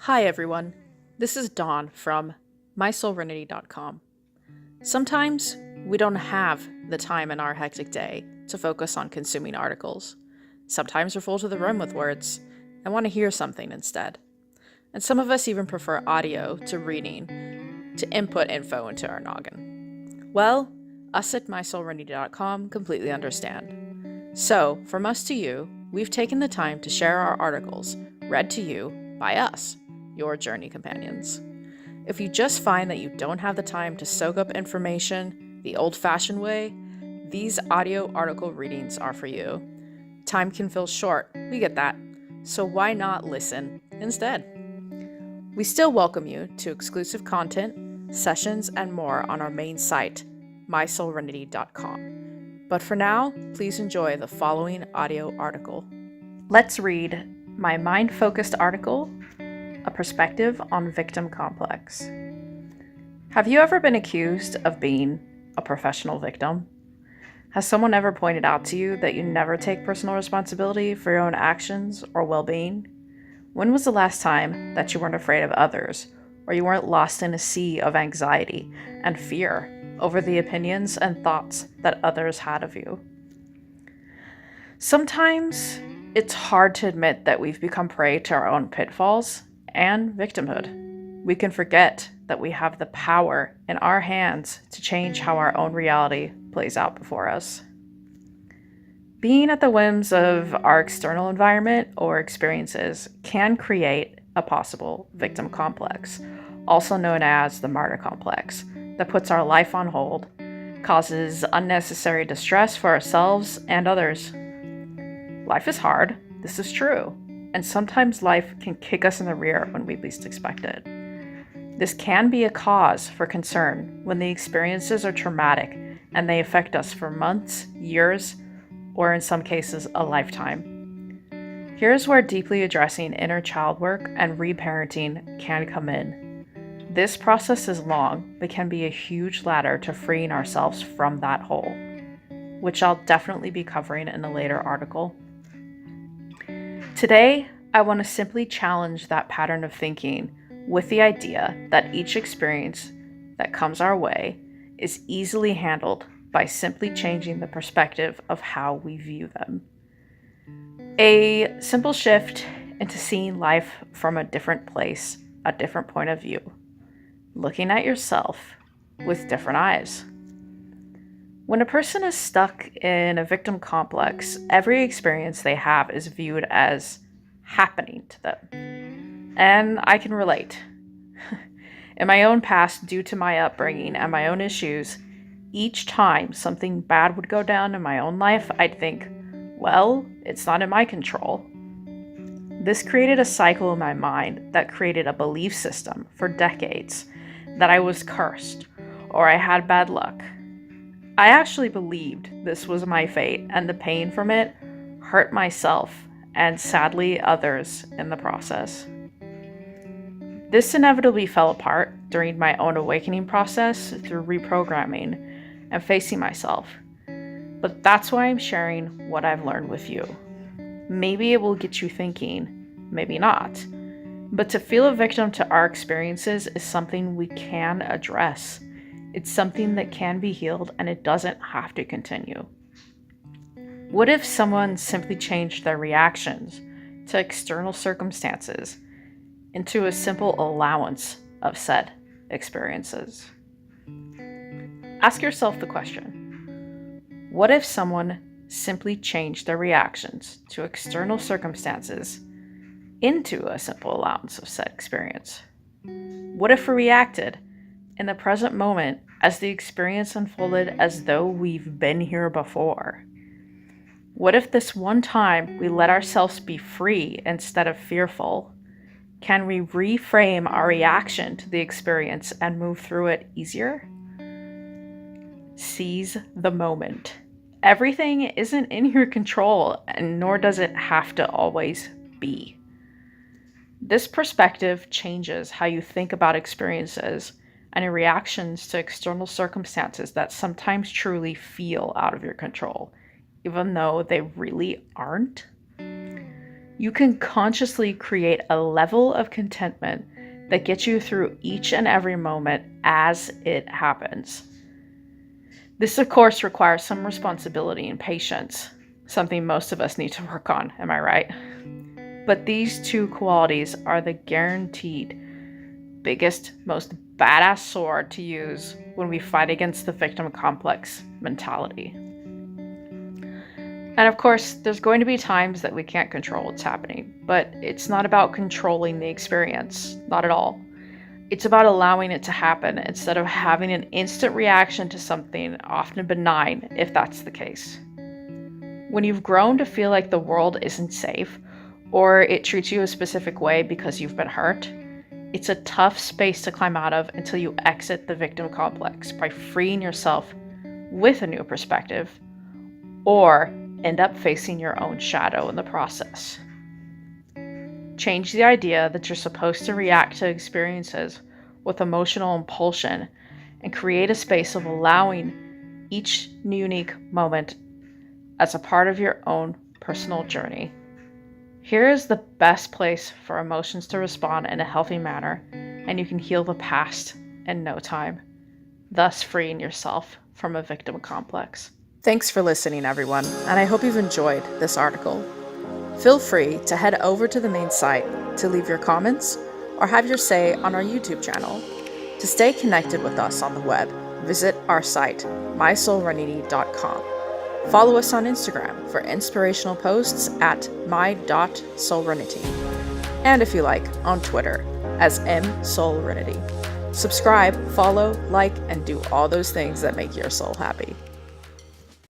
Hi everyone, this is Dawn from mysoulrenity.com. Sometimes we don't have the time in our hectic day to focus on consuming articles. Sometimes we're full to the rim with words and want to hear something instead. And some of us even prefer audio to reading to input info into our noggin. Well, us at mysoulrenity.com completely understand. So, from us to you, we've taken the time to share our articles read to you by us, your journey companions. If you just find that you don't have the time to soak up information the old fashioned way, these audio article readings are for you. Time can feel short, we get that, so why not listen instead? We still welcome you to exclusive content, sessions, and more on our main site, mysoulrenity.com. But for now, please enjoy the following audio article. Let's read my mind-focused article, A Perspective on Victim Complex. Have you ever been accused of being a professional victim? Has someone ever pointed out to you that you never take personal responsibility for your own actions or well-being? When was the last time that you weren't afraid of others, or you weren't lost in a sea of anxiety and fear over the opinions and thoughts that others had of you? Sometimes it's hard to admit that we've become prey to our own pitfalls and victimhood. We can forget that we have the power in our hands to change how our own reality plays out before us. Being at the whims of our external environment or experiences can create a possible victim complex, also known as the martyr complex, that puts our life on hold, causes unnecessary distress for ourselves and others. Life is hard, this is true, and sometimes life can kick us in the rear when we least expect it. This can be a cause for concern when the experiences are traumatic and they affect us for months, years, or in some cases, a lifetime. Here's where deeply addressing inner child work and reparenting can come in. This process is long, but can be a huge ladder to freeing ourselves from that hole, which I'll definitely be covering in a later article. Today, I want to simply challenge that pattern of thinking with the idea that each experience that comes our way is easily handled by simply changing the perspective of how we view them. A simple shift into seeing life from a different place, a different point of view, looking at yourself with different eyes. When a person is stuck in a victim complex, every experience they have is viewed as happening to them. And I can relate. In my own past, due to my upbringing and my own issues, each time something bad would go down in my own life, I'd think, well, it's not in my control. This created a cycle in my mind that created a belief system for decades that I was cursed or I had bad luck. I actually believed this was my fate, and the pain from it hurt myself and sadly others in the process. This inevitably fell apart during my own awakening process through reprogramming and facing myself. But that's why I'm sharing what I've learned with you. Maybe it will get you thinking, maybe not. But to feel a victim to our experiences is something we can address. It's something that can be healed, and it doesn't have to continue. What if someone simply changed their reactions to external circumstances into a simple allowance of said experiences? Ask yourself the question, what if someone simply changed their reactions to external circumstances into a simple allowance of said experience? What if we reacted in the present moment as the experience unfolded as though we've been here before? What if this one time we let ourselves be free instead of fearful? Can we reframe our reaction to the experience and move through it easier? Seize the moment. Everything isn't in your control, and nor does it have to always be. This perspective changes how you think about experiences and your reactions to external circumstances that sometimes truly feel out of your control, even though they really aren't. you can consciously create a level of contentment that gets you through each and every moment as it happens. This, of course, requires some responsibility and patience, something most of us need to work on, am I right? But these two qualities are the guaranteed biggest, most badass sword to use when we fight against the victim complex mentality. And of course, there's going to be times that we can't control what's happening, but it's not about controlling the experience, not at all. It's about allowing it to happen instead of having an instant reaction to something, often benign, if that's the case. When you've grown to feel like the world isn't safe, or it treats you a specific way because you've been hurt, it's a tough space to climb out of until you exit the victim complex by freeing yourself with a new perspective, or end up facing your own shadow in the process. Change the idea that you're supposed to react to experiences with emotional impulsion and create a space of allowing each unique moment as a part of your own personal journey. Here is the best place for emotions to respond in a healthy manner, and you can heal the past in no time, thus freeing yourself from a victim complex. Thanks for listening, everyone, and I hope you've enjoyed this article. Feel free to head over to the main site to leave your comments or have your say on our YouTube channel. To stay connected with us on the web, visit our site, mysoulrenity.com. Follow us on Instagram for inspirational posts at my.soulrenity. And if you like, on Twitter as msoulrenity. Subscribe, follow, like, and do all those things that make your soul happy.